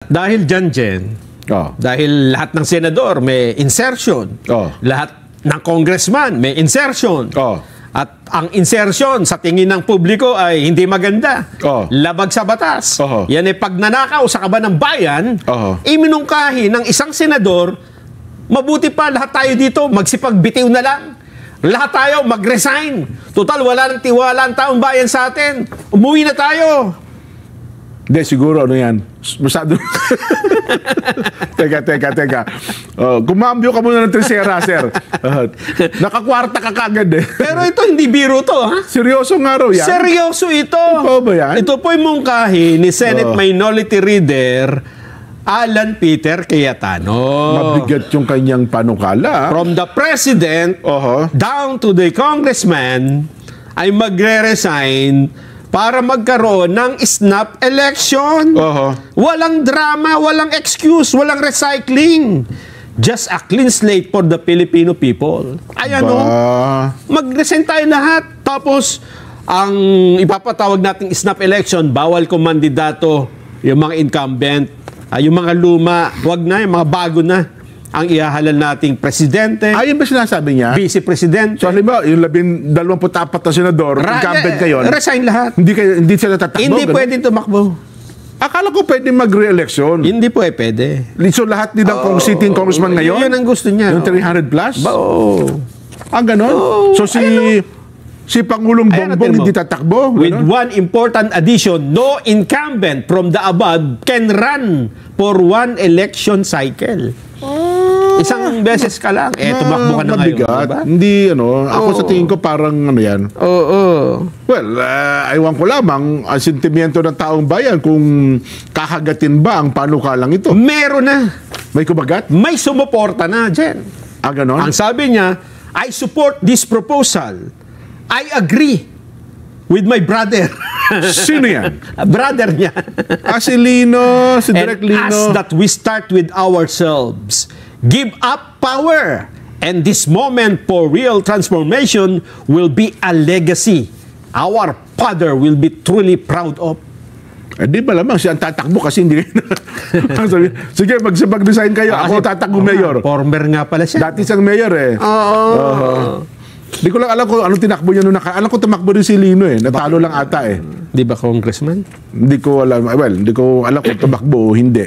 Dahil dyan, Jen, dahil lahat ng senador may insertion, lahat ng congressman may insertion, at ang insertion sa tingin ng publiko ay hindi maganda, labag sa batas, yan ay pagnanakaw sa kaban ng bayan, iminungkahi ng isang senador, mabuti pa lahat tayo dito magsipagbitiw na lang. Lahat tayo mag-resign. Total, wala nang tiwala ang taong bayan sa atin. Umuwi na tayo. Hindi, siguro ano yan. Masyado. Teka. Kumambyo ka muna ng tresera, sir. Nakakwarta ka kagad eh. Pero ito, hindi biro to, ha? Seryoso nga raw yan? Seryoso ito. Ito ba yan? Ito po'y mungkahi ni Senate Minority Leader Alan Peter Cayetano. Mabigat yung kanyang panukala. From the president down to the congressman ay magre-resign para magkaroon ng snap election. Walang drama, walang excuse, walang recycling. Just a clean slate for the Filipino people. Ayan o. Mag-resign tayo lahat. Tapos, ang ipapatawag nating snap election, bawal kumandidato yung mga incumbent. Yung mga luma, wag na, yung mga bago na ang ihahalal nating presidente. Ayun ba sinasabi niya? Vice-presidente. So, halimbawa, yung 24 na senador, incumbent kayo. Resign lahat. Hindi sila tatakbo? Hindi pwede tumakbo. Akala ko pwede mag-re-election. Hindi po pwede. So, lahat nilang sitting congressman ngayon? Yun ang gusto niya. Yung 300 plus? Ganon? So, si Pangulong Bongbong hindi tatakbo? With one important addition, no incumbent from the above can run for one election cycle. Isang beses ka lang, tumakbo ka na ngayon. Diba? Hindi, ako sa tingin ko parang yan. Well, aywan ko lamang ang sentimiento ng taong bayan kung kakagatin ba ang panukalang ito. Meron na. May kumagat? May sumuporta na, Jen. Ganon? Ang sabi niya, I support this proposal. I agree with my brother. Sino yan? Brother niya. Si Lino, si Direk Lino. And ask that we start with ourselves. Give up power. And this moment for real transformation will be a legacy our father will be truly proud of. Di ba lamang siya ang tatakbo kasi hindi. Sige, mag-resign kayo. Ako tatakbo mayor. Former nga pala siya. Dati siyang mayor eh. Di ko lang alam kung anong tinakbo niya noon. Alam ko tumakbo rin si Lino eh. Natalo lang ata eh. Di ba congressman? Hindi ko alam. Well, hindi ko alam kung tumakbo o hindi.